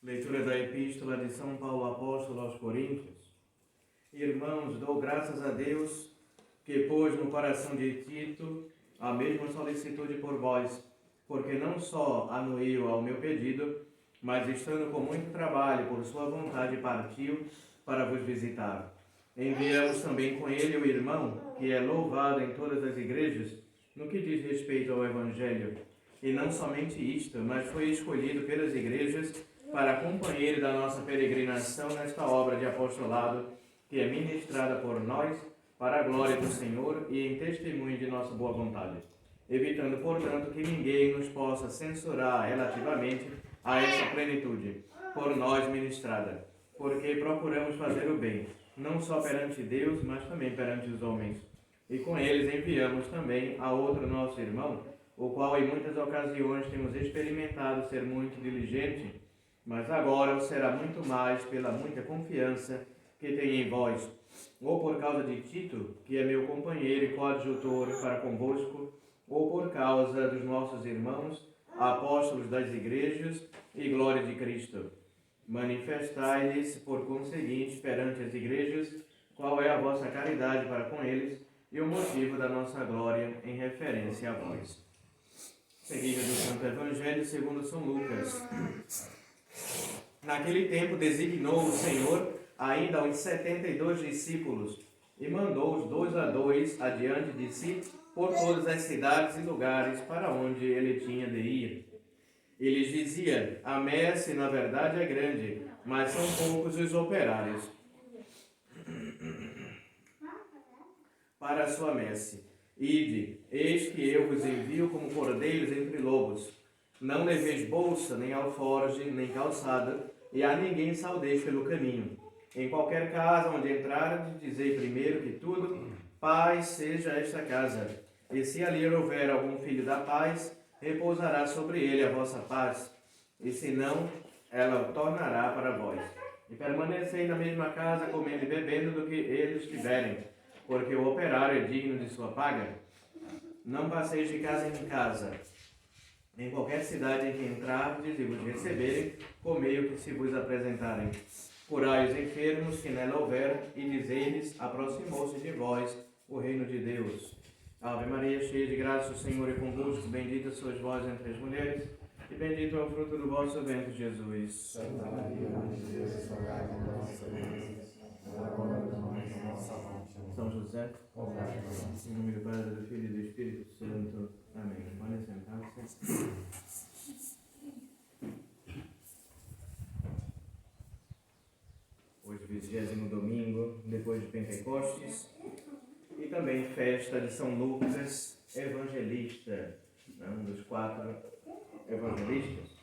Leitura da Epístola de São Paulo Apóstolo aos Coríntios. Irmãos, dou graças a Deus que pôs no coração de Tito a mesma solicitude por vós, porque não só anuiu ao meu pedido, mas estando com muito trabalho por sua vontade partiu para vos visitar. Enviamos também com ele o irmão, que é louvado em todas as igrejas, no que diz respeito ao Evangelho. E não somente isto, mas foi escolhido pelas igrejas para companheiro da nossa peregrinação nesta obra de apostolado, que é ministrada por nós, para a glória do Senhor e em testemunho de nossa boa vontade. Evitando, portanto, que ninguém nos possa censurar relativamente a essa plenitude, por nós ministrada, porque procuramos fazer o bem, não só perante Deus, mas também perante os homens. E com eles enviamos também a outro nosso irmão, o qual em muitas ocasiões temos experimentado ser muito diligente, mas agora o será muito mais pela muita confiança que tem em vós, ou por causa de Tito, que é meu companheiro e coadjutor para convosco, ou por causa dos nossos irmãos, apóstolos das igrejas e glória de Cristo. Manifestai-lhes, por conseguinte, perante as igrejas, qual é a vossa caridade para com eles e o motivo da nossa glória em referência a vós. Seguida do Santo Evangelho segundo São Lucas. Naquele tempo designou o Senhor ainda os 72 discípulos e mandou-os 2 a 2 adiante de si por todas as cidades e lugares para onde ele tinha de ir. E lhes dizia: a messe na verdade é grande, mas são poucos os operários para a sua messe. Ide, eis que eu vos envio como cordeiros entre lobos. Não leveis bolsa, nem alforge, nem calçada, e a ninguém saudeis pelo caminho. Em qualquer casa onde entrardes, dizei primeiro que tudo, paz seja esta casa. E se ali houver algum filho da paz, repousará sobre ele a vossa paz, e se não, ela tornará para vós. E permanecei na mesma casa, comendo e bebendo do que eles tiverem, porque o operário é digno de sua paga. Não passeis de casa em casa. Em qualquer cidade em que entrardes e vos receberem, comei o que se vos apresentarem. Curai os enfermos que nela houver, e dizei-lhes: aproximou-se de vós o reino de Deus. Ave Maria, cheia de graça, o Senhor é convosco, bendita sois vós entre as mulheres, e bendito é o fruto do vosso ventre, Jesus. Santa Maria, Mãe de Deus, rogai por nós, pecadores, agora e na hora da nossa morte. São José, Rogai por nós. em nome do Pai, do Filho e do Espírito Santo. Amém. Podem sentar-se. Hoje, 20º domingo, depois de Pentecostes, e também festa de São Lucas Evangelista, um dos 4 evangelistas.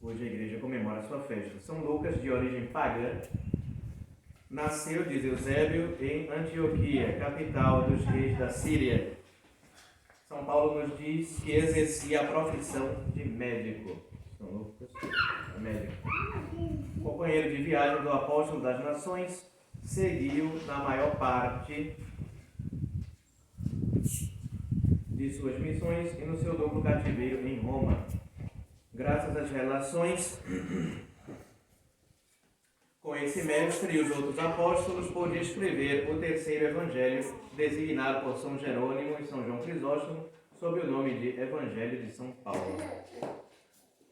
Hoje a igreja comemora a sua festa. São Lucas, de origem pagã, nasceu, diz Eusébio, em Antioquia, capital dos reis da Síria. São Paulo nos diz que exercia a profissão de médico. São Lucas, médico. Companheiro de viagem do apóstolo das nações, seguiu na maior parte de suas missões e no seu duplo cativeiro em Roma. Graças às relações com esse mestre e os outros apóstolos, pôde escrever o terceiro evangelho, designado por São Jerônimo e São João Crisóstomo, sob o nome de Evangelho de São Paulo.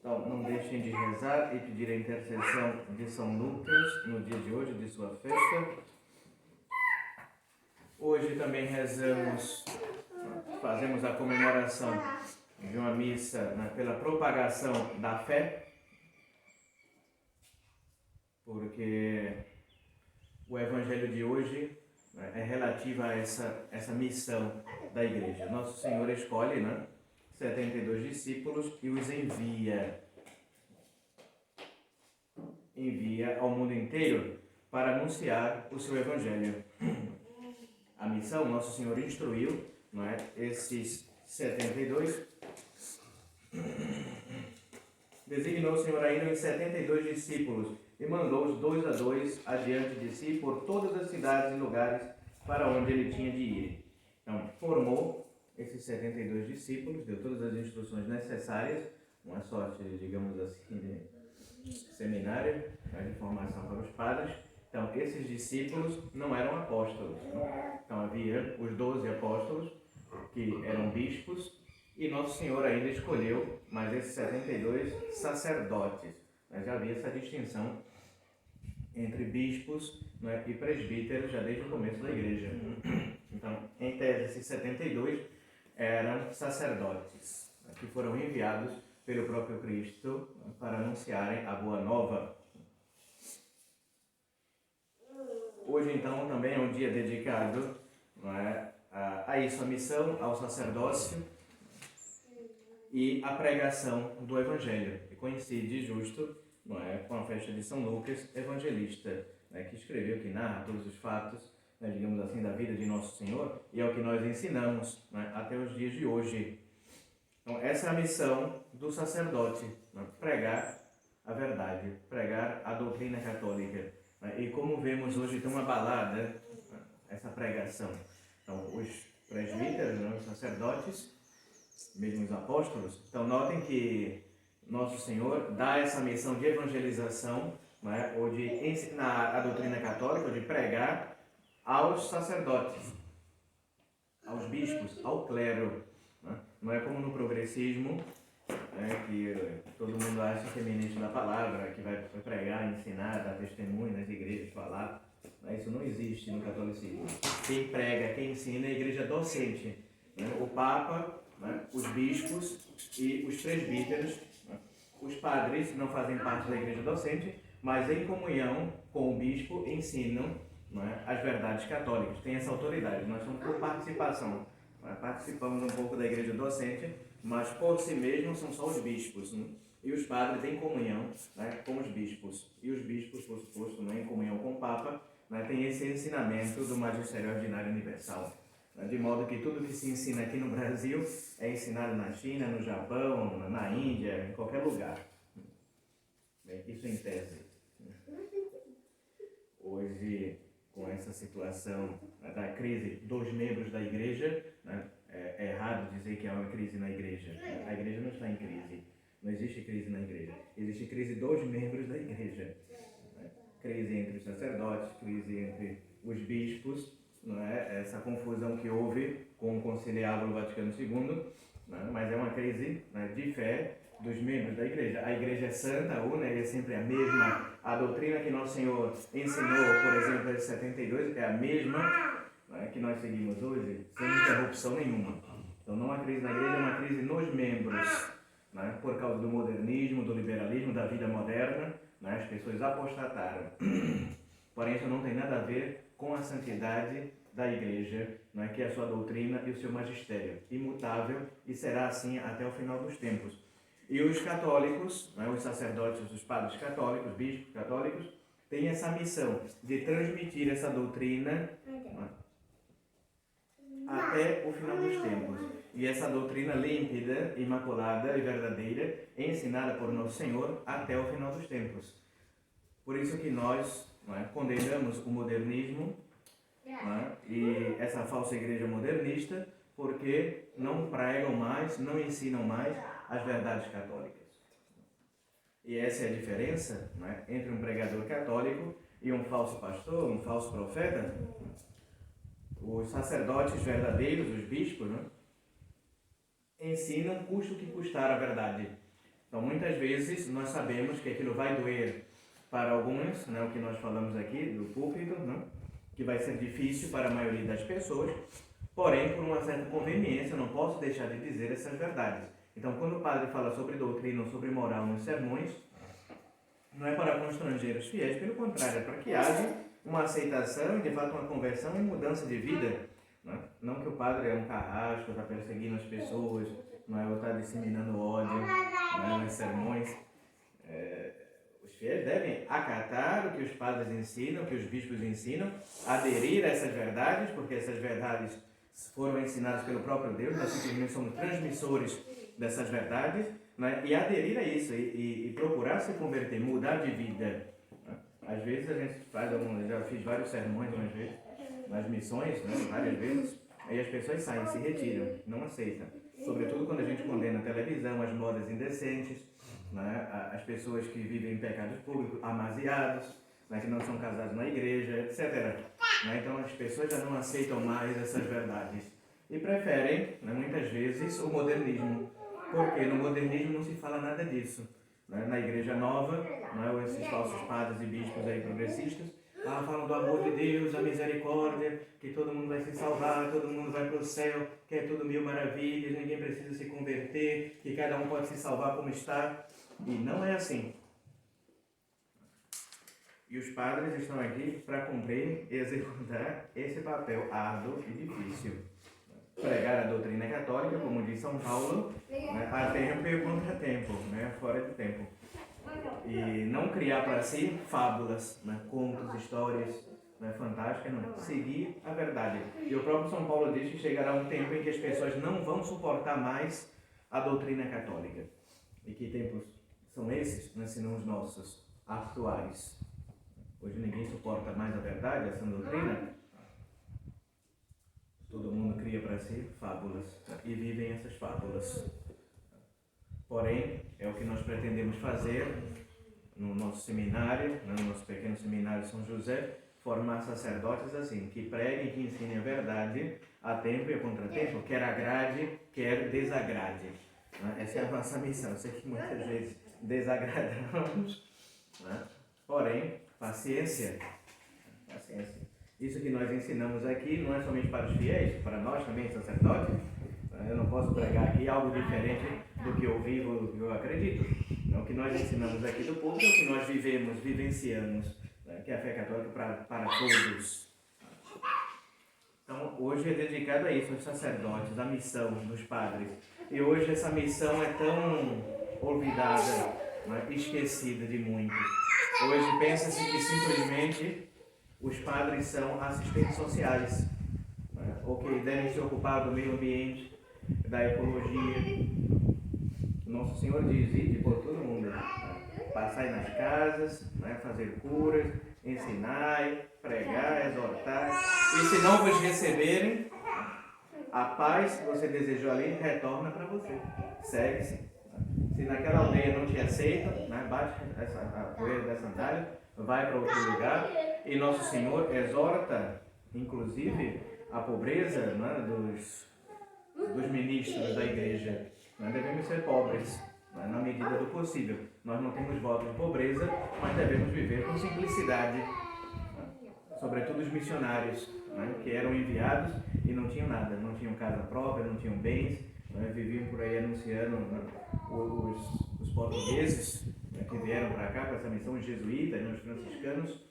Então, não deixem de rezar e pedir a intercessão de São Lucas no dia de hoje, de sua festa. Hoje também fazemos a comemoração de uma missa pela propagação da fé, porque o evangelho de hoje é relativo a essa missão da igreja. Nosso Senhor escolhe 72 discípulos e os envia ao mundo inteiro para anunciar o seu evangelho. A missão, Nosso Senhor instruiu esses 72. Designou o Senhor ainda os 72 discípulos e mandou-os 2 a 2 adiante de si por todas as cidades e lugares para onde ele tinha de ir. Então, formou esses 72 discípulos, deu todas as instruções necessárias uma sorte, digamos assim, de seminário, né, de formação para os padres. Então, esses discípulos não eram apóstolos. Né? Então, havia os 12 apóstolos, que eram bispos, e Nosso Senhor ainda escolheu mais esses 72 sacerdotes. Mas já havia essa distinção entre bispos, né, e presbíteros já desde o começo da igreja. Então, em tese, esses 72 eram sacerdotes, né, que foram enviados pelo próprio Cristo, né, para anunciarem a boa nova. Hoje, então, também é um dia dedicado, né, a isso, a missão, ao sacerdócio e a pregação do Evangelho, que coincide justo, não é, com a festa de São Lucas Evangelista, né, que escreveu, que narra todos os fatos, né, digamos assim, da vida de Nosso Senhor, e é o que nós ensinamos, né, até os dias de hoje. Então, essa é a missão do sacerdote, né, pregar a verdade, pregar a doutrina católica. Né, e como vemos hoje, tem uma balada, né, essa pregação. Então, os presbíteros, né, os sacerdotes, mesmo os apóstolos, então notem que Nosso Senhor dá essa missão de evangelização, né, ou de ensinar a doutrina católica, ou de pregar aos sacerdotes, aos bispos, ao clero. Né? Não é como no progressismo, né, que todo mundo acha que é ministro da palavra, que vai pregar, ensinar, dar testemunho nas igrejas, falar. Mas isso não existe no catolicismo. Quem prega, quem ensina é a igreja docente. Né? O Papa, né, os bispos e os presbíteros. Né? Os padres não fazem parte da igreja docente, mas em comunhão com o bispo ensinam, né, as verdades católicas. Tem essa autoridade. Nós somos por participação. Né? Participamos um pouco da igreja docente, mas por si mesmos são só os bispos. Né? E os padres em comunhão, né, com os bispos. E os bispos, por suposto, né, em comunhão com o Papa, né, tem esse ensinamento do Magistério Ordinário Universal. De modo que tudo que se ensina aqui no Brasil é ensinado na China, no Japão, na Índia, em qualquer lugar. Isso em tese. Hoje, com essa situação, né, da crise dos membros da igreja, né, é errado dizer que há uma crise na igreja. A igreja não está em crise. Não existe crise na igreja. Existe crise dos membros da igreja. Né? Crise entre os sacerdotes, crise entre os bispos. Não é? Essa confusão que houve com o Conciliábulo Vaticano II, né? Mas é uma crise, né, de fé dos membros da igreja. A igreja é santa, una, é sempre a mesma. A doutrina que Nosso Senhor ensinou, por exemplo, em 72, é a mesma, né, que nós seguimos hoje, sem interrupção nenhuma. Então não há crise na igreja, é uma crise nos membros, né, por causa do modernismo, do liberalismo, da vida moderna, né, as pessoas apostataram. Porém, isso não tem nada a ver com a santidade da igreja, não é, que é a sua doutrina e o seu magistério, imutável, e será assim até o final dos tempos. E os católicos, não é, os sacerdotes, os padres católicos, bispos católicos, têm essa missão de transmitir essa doutrina, não é, até o final dos tempos. E essa doutrina límpida, imaculada e verdadeira, ensinada por Nosso Senhor até o final dos tempos. Por isso que nós, não é, condenamos o modernismo, não é, e essa falsa igreja modernista, porque não pregam mais, não ensinam mais as verdades católicas. E essa é a diferença, não é, entre um pregador católico e um falso pastor, um falso profeta. Os sacerdotes verdadeiros, os bispos, né, ensinam custe o que custar a verdade. Então, muitas vezes, nós sabemos que aquilo vai doer para alguns, né, o que nós falamos aqui do púlpito, né, que vai ser difícil para a maioria das pessoas, porém, por uma certa conveniência, eu não posso deixar de dizer essas verdades. Então, quando o padre fala sobre doutrina ou sobre moral nos sermões, não é para constranger os fiéis, pelo contrário, é para que haja uma aceitação e, de fato, uma conversão e mudança de vida. Não que o padre é um carrasco, está perseguindo as pessoas, não é, ou está disseminando ódio, não é, nos sermões. Os fiéis devem acatar o que os padres ensinam, o que os bispos ensinam, aderir a essas verdades, porque essas verdades foram ensinadas pelo próprio Deus, nós simplesmente somos transmissores dessas verdades, né? E aderir a isso e procurar se converter, mudar de vida. Né? Às vezes a gente faz já fiz vários sermões umas vezes, nas missões, né? Várias vezes, aí as pessoas saem, se retiram, não aceitam. sobretudo quando a gente condena a televisão, as modas indecentes, né? As pessoas que vivem em pecados públicos, amaziados, né? Que não são casados na igreja, etc. Né? Então as pessoas já não aceitam mais essas verdades e preferem, né, muitas vezes, o modernismo, porque no modernismo não se fala nada disso. Né? Na Igreja Nova, né, esses falsos padres e bispos aí progressistas, falam do amor de Deus, da misericórdia, que todo mundo vai se salvar, todo mundo vai para o céu, que é tudo mil maravilhas, ninguém precisa se converter, que cada um pode se salvar como está. E não é assim. E os padres estão aqui para cumprir e executar esse papel árduo e difícil. Pregar a doutrina católica, como diz São Paulo, né, a tempo e contra tempo, né, fora de tempo. E não criar para si fábulas, né, contos, histórias, né, fantásticas, não. Seguir a verdade. E o próprio São Paulo diz que chegará um tempo em que as pessoas não vão suportar mais a doutrina católica. E que tempos são esses, né, senão os nossos atuais? Hoje ninguém suporta mais a verdade, essa doutrina. Todo mundo cria para si fábulas e vivem essas fábulas. Porém, é o que nós pretendemos fazer no nosso seminário, no nosso pequeno seminário São José, formar sacerdotes assim, que preguem, que ensinem a verdade a tempo e a contratempo, quer agrade, quer desagrade. Essa é a nossa missão. Eu sei que muitas vezes desagradamos, né? Porém, paciência. Isso que nós ensinamos aqui não é somente para os fiéis, para nós também, sacerdotes. Eu não posso pregar aqui algo diferente do que eu vivo, do que eu acredito. O que nós ensinamos aqui do público é o que nós vivemos, vivenciamos, né? Que é a fé católica para todos. Então, hoje é dedicado a isso, aos sacerdotes, à missão dos padres. E hoje essa missão é tão olvidada, né? Esquecida de muitos. Hoje pensa-se que simplesmente os padres são assistentes sociais, né? Ou que devem se ocupar do meio ambiente, da ecologia. Nosso Senhor diz, ide por todo mundo, né? Passai nas casas, né? Fazer curas, ensinai, pregar, exortar. E se não vos receberem, a paz que você desejou ali retorna para você. Segue-se. Se naquela aldeia não te aceita, né? Bate a poeira da sandália, vai para outro lugar. E Nosso Senhor exorta, inclusive, a pobreza, né? dos ministros da igreja. Nós devemos ser pobres, né? Na medida do possível. Nós não temos voto de pobreza, mas devemos viver com simplicidade. Né? Sobretudo os missionários, né? Que eram enviados e não tinham nada, não tinham casa própria, não tinham bens, né? Viviam por aí anunciando, né? os portugueses, né? Que vieram para cá, para essa missão, os jesuítas, né? Os franciscanos,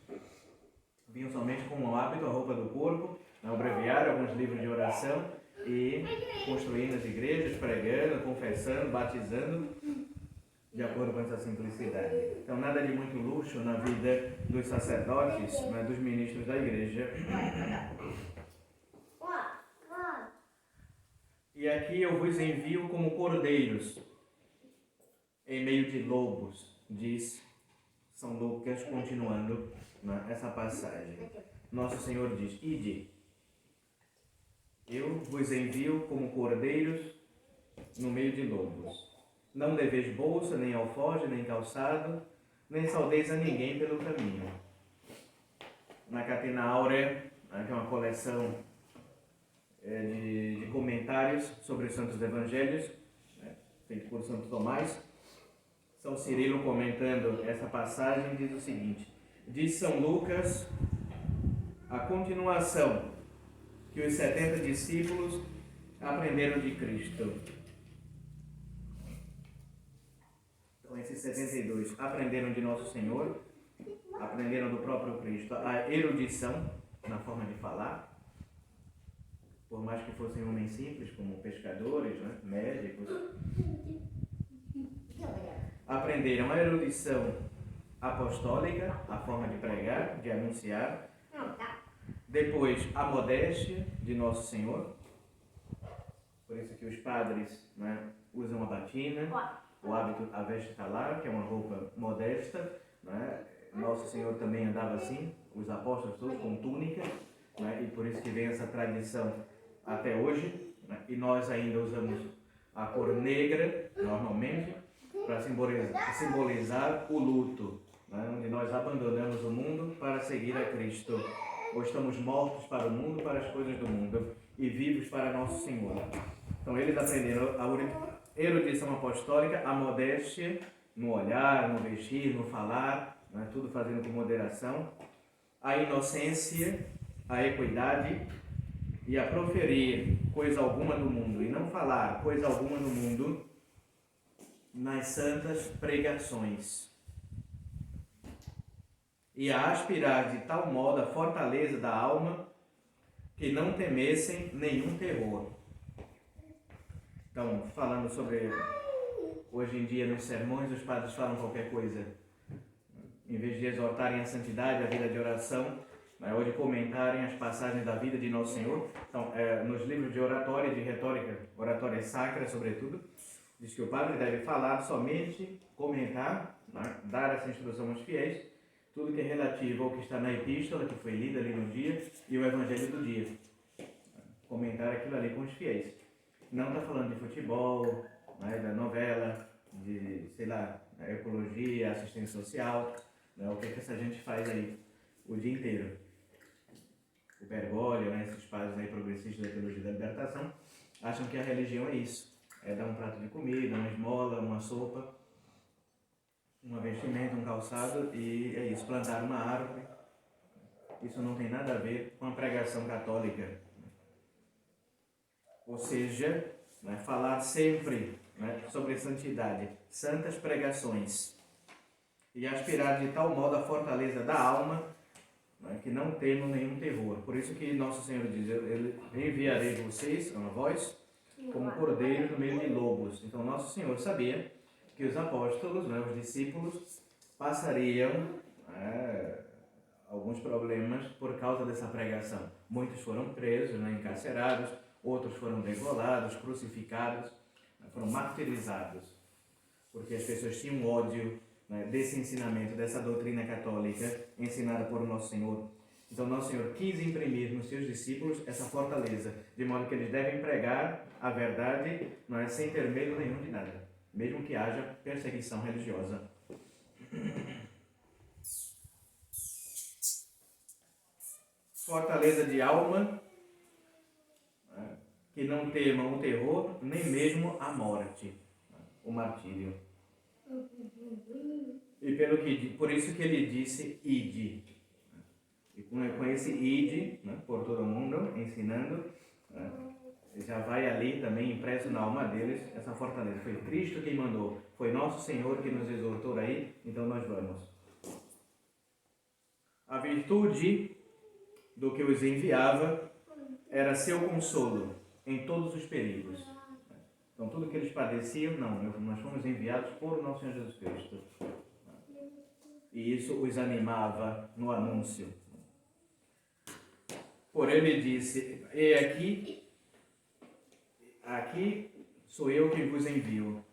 vinham somente com o hábito, a roupa do corpo, né? O breviário, alguns livros de oração, e construindo as igrejas, pregando, confessando, batizando, de acordo com essa simplicidade. Então, nada de muito luxo na vida dos sacerdotes, né, dos ministros da igreja. E aqui eu vos envio como cordeiros em meio de lobos, diz São Lucas, continuando, né, essa passagem. Nosso Senhor diz, ide. Eu vos envio como cordeiros no meio de lobos. Não leveis bolsa, nem alforje, nem calçado, nem saudeis a ninguém pelo caminho. Na Catena Áurea, que é uma coleção de comentários sobre os Santos Evangelhos, feito por Santo Tomás, São Cirilo, comentando essa passagem, diz o seguinte: diz São Lucas a continuação que os 70 discípulos aprenderam de Cristo. Então, esses 72 aprenderam de Nosso Senhor, aprenderam do próprio Cristo a erudição na forma de falar, por mais que fossem homens simples, como pescadores, né, médicos. Aprenderam a erudição apostólica, a forma de pregar, de anunciar. Depois, a modéstia de Nosso Senhor. Por isso que os padres, né, usam a batina, o hábito, a veste talar, que é uma roupa modesta. Né? Nosso Senhor também andava assim, os apóstolos todos com túnica, né? E por isso que vem essa tradição até hoje. Né? E nós ainda usamos a cor negra, normalmente, para simbolizar o luto, né? Onde nós abandonamos o mundo para seguir a Cristo. Ou estamos mortos para o mundo, para as coisas do mundo, e vivos para nosso Senhor. Então eles aprenderam a erudição apostólica, a modéstia no olhar, no vestir, no falar, né? Tudo fazendo com moderação, a inocência, a equidade e a proferir coisa alguma do mundo e não falar coisa alguma do mundo nas santas pregações. E a aspirar de tal modo a fortaleza da alma que não temessem nenhum terror. Então, falando sobre, hoje em dia nos sermões, os padres falam qualquer coisa, em vez de exortarem a santidade, a vida de oração, ou de comentarem as passagens da vida de Nosso Senhor. Então, nos livros de oratória, de retórica, oratória sacra, sobretudo, diz que o padre deve falar somente, comentar, né, dar essa instrução aos fiéis, tudo que é relativo ao que está na epístola, que foi lida ali no dia, e o evangelho do dia. Comentar aquilo ali com os fiéis. Não está falando de futebol, né, da novela, de, sei lá, ecologia, assistência social, né, o que essa gente faz aí o dia inteiro. O Bergoglio, né, esses padres aí progressistas da teologia da libertação, acham que a religião é isso. É dar um prato de comida, uma esmola, uma sopa, um vestimento, um calçado, e é isso, plantar uma árvore. Isso não tem nada a ver com a pregação católica. Ou seja, né, falar sempre, né, sobre santidade, santas pregações, e aspirar de tal modo a fortaleza da alma, né, que não temam nenhum terror. Por isso que Nosso Senhor diz, eu enviarei vocês, a vós, como cordeiros no meio de lobos. Então Nosso Senhor sabia que os apóstolos, né, os discípulos, passariam alguns problemas por causa dessa pregação. Muitos foram presos, né, encarcerados, outros foram degolados, crucificados, foram martirizados, porque as pessoas tinham ódio, né, desse ensinamento, dessa doutrina católica ensinada por Nosso Senhor. Então Nosso Senhor quis imprimir nos seus discípulos essa fortaleza, de modo que eles devem pregar a verdade, não é, sem ter medo nenhum de nada, mesmo que haja perseguição religiosa. Fortaleza de alma, né, que não temam o terror, nem mesmo a morte, o martírio. E por isso que ele disse, ide. E com esse ide, né, por todo mundo, ensinando, né, já vai ali também impresso na alma deles essa fortaleza. Foi Cristo quem mandou, foi Nosso Senhor que nos exortou aí, então nós vamos. A virtude do que os enviava era seu consolo em todos os perigos. Então tudo que eles padeciam, não, nós fomos enviados por Nosso Senhor Jesus Cristo. E isso os animava no anúncio. Por ele disse, e aqui sou eu que vos envio.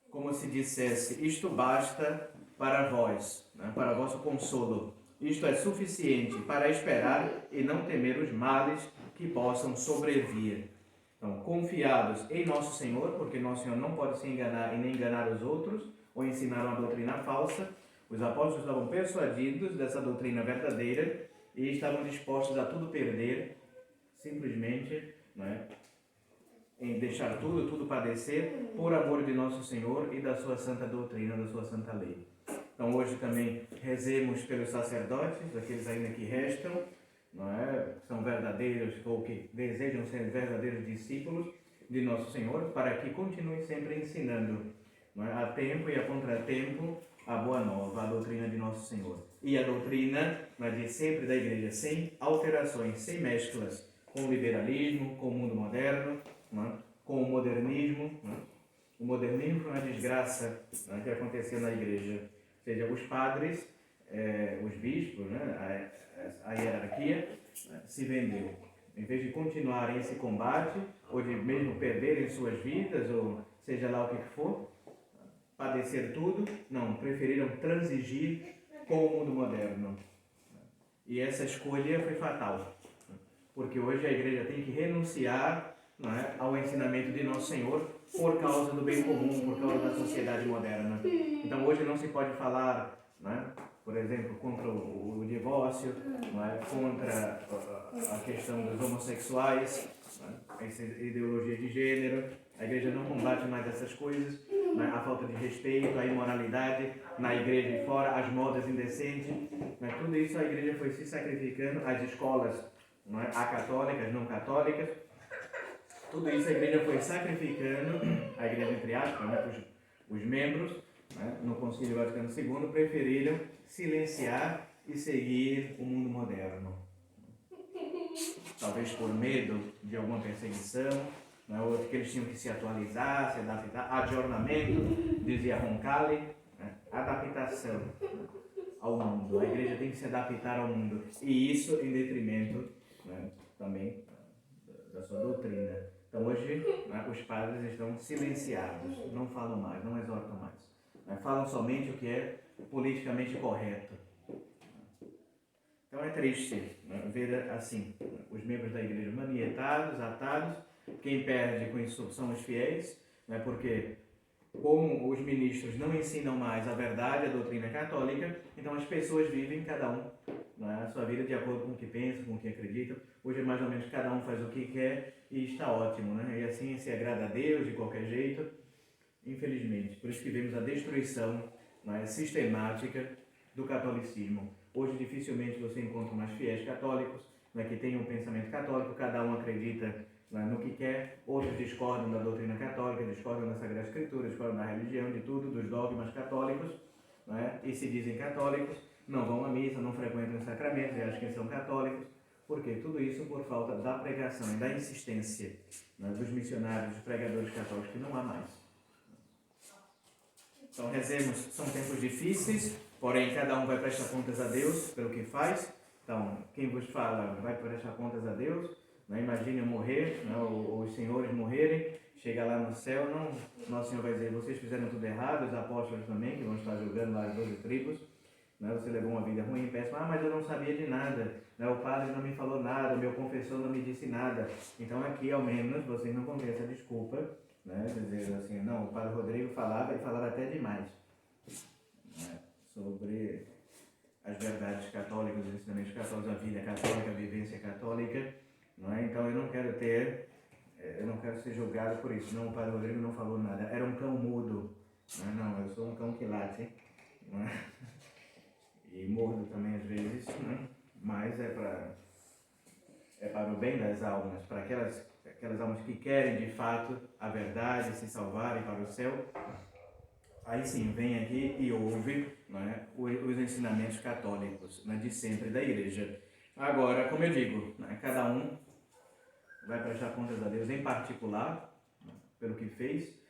Como se dissesse, isto basta para vós, né, para vosso consolo. Isto é suficiente para esperar e não temer os males que possam sobrevir. Então, confiados em Nosso Senhor, porque Nosso Senhor não pode se enganar e nem enganar os outros, ou ensinar uma doutrina falsa, os apóstolos estavam persuadidos dessa doutrina verdadeira e estavam dispostos a tudo perder, simplesmente, né, em deixar tudo padecer, por amor de Nosso Senhor e da sua santa doutrina, da sua santa lei. Então hoje também rezemos pelos sacerdotes, aqueles ainda que restam, não é? São verdadeiros ou que desejam ser verdadeiros discípulos de Nosso Senhor, para que continuem sempre ensinando, não é? A tempo e a contratempo a boa nova, a doutrina de Nosso Senhor. E a doutrina, não é, de sempre da Igreja, sem alterações, sem mesclas com o liberalismo, com o mundo moderno, não é? Com o modernismo. Não é? O modernismo foi uma desgraça, não é, que aconteceu na Igreja. Ou seja, os padres, os bispos, né, a hierarquia, se vendeu. Em vez de continuarem esse combate, ou de mesmo perderem suas vidas, ou seja lá o que for, padecer tudo, não, preferiram transigir com o mundo moderno. E essa escolha foi fatal, porque hoje a Igreja tem que renunciar não é, ao ensinamento de Nosso Senhor por causa do bem comum, por causa da sociedade moderna. Então hoje não se pode falar, não é, por exemplo, contra o divórcio, não é, contra a questão dos homossexuais, não é, essa ideologia de gênero. A igreja não combate mais essas coisas, não é, a falta de respeito, a imoralidade na igreja e fora, as modas indecentes, não é, tudo isso a igreja foi se sacrificando, as escolas, não é, acatólicas, não católicas, tudo isso a igreja foi sacrificando, a igreja entre aspas, né, os membros, né, no Concílio Vaticano II preferiram silenciar e seguir o mundo moderno. Talvez por medo de alguma perseguição, né, ou que eles tinham que se atualizar, se adaptar, adornamento, dizia Roncalli, né, adaptação ao mundo. A igreja tem que se adaptar ao mundo, e isso em detrimento, né, também da sua doutrina. Então hoje, né, os padres estão silenciados, não falam mais, não exortam mais, né, falam somente o que é politicamente correto. Então é triste, né, ver assim, os membros da igreja manietados, atados. Quem perde com isso são os fiéis, né, porque como os ministros não ensinam mais a verdade, a doutrina católica, então as pessoas vivem, cada um, né, a sua vida de acordo com o que pensa, com o que acredita. Hoje mais ou menos cada um faz o que quer e está ótimo, né? E assim se agrada a Deus de qualquer jeito, infelizmente. Por isso que vemos a destruição, né, sistemática do catolicismo. Hoje dificilmente você encontra mais fiéis católicos, né, que tenham um pensamento católico, cada um acredita, né, no que quer, outros discordam da doutrina católica, discordam da Sagrada Escritura, discordam da religião, de tudo, dos dogmas católicos, né, e se dizem católicos, não vão à missa, não frequentam os sacramentos e acham que são católicos. Por quê? Tudo isso por falta da pregação e da insistência, né, dos missionários, dos pregadores católicos, que não há mais. Então rezemos, são tempos difíceis, porém cada um vai prestar contas a Deus pelo que faz. Então, quem vos fala vai prestar contas a Deus. Não imagine eu morrer, não, os senhores morrerem, chega lá no céu, não, Nosso Senhor vai dizer, vocês fizeram tudo errado, os apóstolos também, que vão estar julgando lá as 12 tribos. Né, você levou uma vida ruim, péssima, mas eu não sabia de nada, né, o padre não me falou nada, o meu confessor não me disse nada. Então aqui, ao menos, vocês não vão ter essa desculpa, né, dizer assim, não, o padre Rodrigo falava, e falava até demais, né, sobre as verdades católicas, os ensinamentos católicos, a vida católica, a vivência católica, não é? Então eu não quero ser julgado por isso. Não, o padre Rodrigo não falou nada, era um cão mudo, não, eu sou um cão que late, não é? E mordo também às vezes, né? Mas é para o bem das almas, para aquelas almas que querem de fato a verdade, se salvarem para o céu. Aí sim, vem aqui e ouve, né, os ensinamentos católicos, né, de sempre da igreja. Agora, como eu digo, né, cada um vai prestar contas a Deus em particular, né, pelo que fez.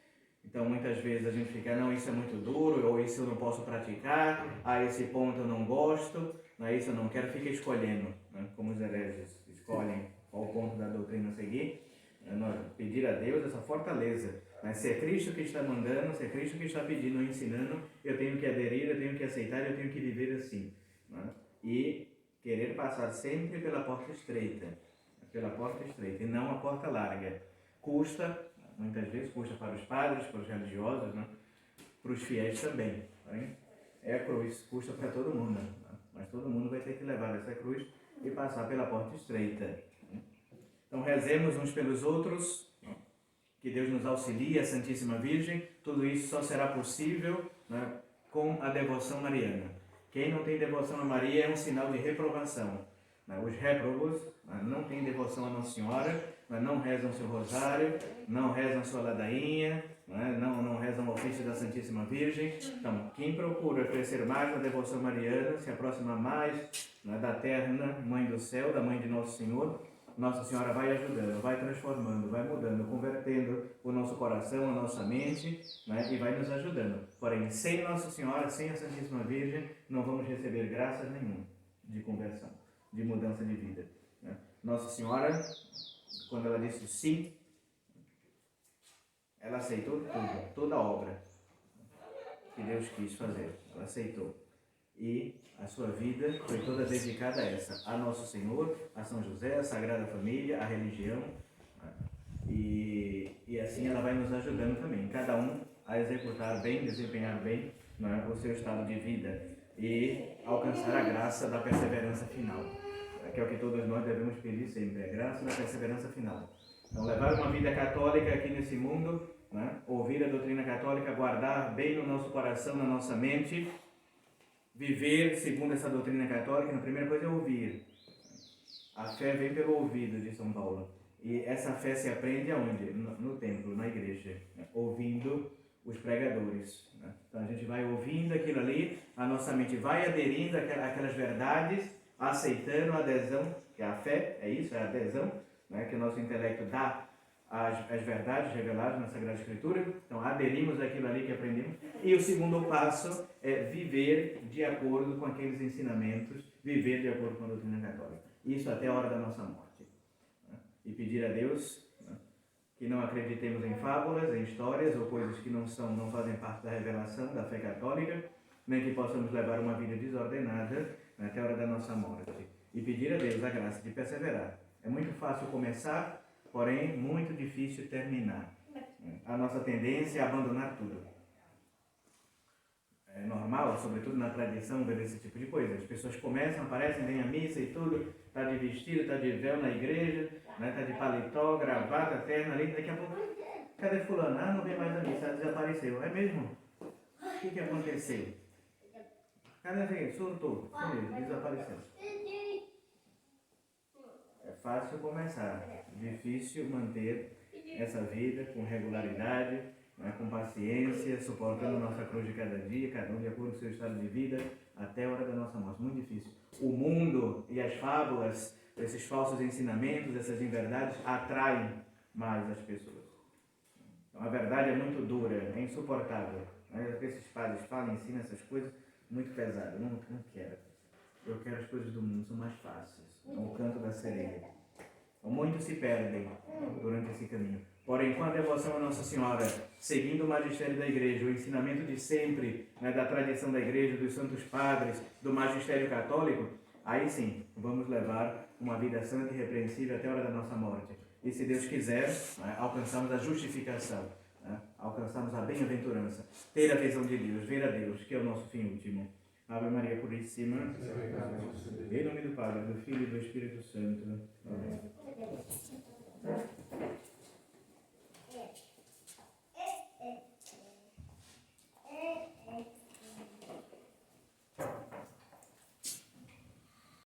Então muitas vezes a gente fica, não, isso é muito duro, ou isso eu não posso praticar, a esse ponto eu não gosto, né, isso eu não quero, fica escolhendo, né, como os hereges escolhem qual ponto da doutrina a seguir, né, pedir a Deus essa fortaleza, né, se é Cristo que está mandando, se é Cristo que está pedindo ou ensinando, eu tenho que aderir, eu tenho que aceitar, eu tenho que viver assim, né, e querer passar sempre pela porta estreita, e não a porta larga. Custa, muitas vezes custa para os padres, para os religiosos, né? Para os fiéis também. Né? É a cruz, custa para todo mundo, né? Mas todo mundo vai ter que levar essa cruz e passar pela porta estreita. Né? Então rezemos uns pelos outros, né? Que Deus nos auxilie, a Santíssima Virgem. Tudo isso só será possível, né, com a devoção mariana. Quem não tem devoção a Maria é um sinal de reprovação. Os réprobos não têm devoção a Nossa Senhora, não rezam seu rosário, não rezam sua ladainha, não rezam o ofício da Santíssima Virgem. Então, quem procura crescer mais na devoção mariana, se aproxima mais, da terna Mãe do Céu, da Mãe de Nosso Senhor, Nossa Senhora vai ajudando, vai transformando, vai mudando, convertendo o nosso coração, a nossa mente, e vai nos ajudando. Porém, sem Nossa Senhora, sem a Santíssima Virgem, não vamos receber graças nenhuma de conversão, de mudança de vida. Nossa Senhora, quando ela disse sim, ela aceitou tudo, toda a obra que Deus quis fazer, ela aceitou. E a sua vida foi toda dedicada a essa, a Nosso Senhor, a São José, a Sagrada Família, a religião. E assim ela vai nos ajudando também, cada um a executar bem, desempenhar bem, né, o seu estado de vida e alcançar a graça da perseverança final, que é o que todos nós devemos pedir sempre, a graça da perseverança final. Então, levar uma vida católica aqui nesse mundo, né, ouvir a doutrina católica, guardar bem no nosso coração, na nossa mente, viver segundo essa doutrina católica. A primeira coisa é ouvir. A fé vem pelo ouvido, de São Paulo. E essa fé se aprende aonde? No templo, na igreja, né? Ouvindo os pregadores. Né? Então a gente vai ouvindo aquilo ali, a nossa mente vai aderindo àquelas verdades, aceitando a adesão, que a fé é isso, é a adesão, né? Que o nosso intelecto dá às verdades reveladas na Sagrada Escritura. Então aderimos àquilo ali que aprendemos. E o segundo passo é viver de acordo com aqueles ensinamentos, viver de acordo com a doutrina católica. Isso até a hora da nossa morte. E pedir a Deus, né, que não acreditemos em fábulas, em histórias ou coisas que não fazem parte da revelação da fé católica, nem que possamos levar uma vida desordenada, né, até a hora da nossa morte. E pedir a Deus a graça de perseverar. É muito fácil começar, porém muito difícil terminar. A nossa tendência é abandonar tudo. É normal, sobretudo na tradição, ver esse tipo de coisa. As pessoas começam, aparecem, vêm à missa e tudo, está de vestido, está de véu na igreja, né, está de paletó, gravata, terno ali, daqui a pouco, cadê fulano? Ah, não vem mais à missa, desapareceu. É mesmo? O que aconteceu? Cadê ele? Surtou, sumiu, desapareceu. É fácil começar, difícil manter essa vida com regularidade, né, com paciência, suportando nossa cruz de cada dia, cada um de acordo com o seu estado de vida, até a hora da nossa morte. Muito difícil. O mundo e as fábulas, esses falsos ensinamentos, essas inverdades, atraem mais as pessoas. Então a verdade é muito dura, é insuportável. Esses padres falam, ensinam essas coisas muito pesadas. Não quero. Eu quero as coisas do mundo, são mais fáceis. É o canto da sereia. Muitos se perdem durante esse caminho. Porém, com a devoção a Nossa Senhora, seguindo o magistério da Igreja, o ensinamento de sempre, né, da tradição da Igreja, dos santos padres, do magistério católico, aí sim, vamos levar uma vida santa e irrepreensível até a hora da nossa morte. E se Deus quiser, né, alcançamos a justificação, né, alcançamos a bem-aventurança, ter a visão de Deus, ver a Deus, que é o nosso fim último. Ave Maria Puríssima, em nome do Pai, do Filho e do Espírito Santo. Amém.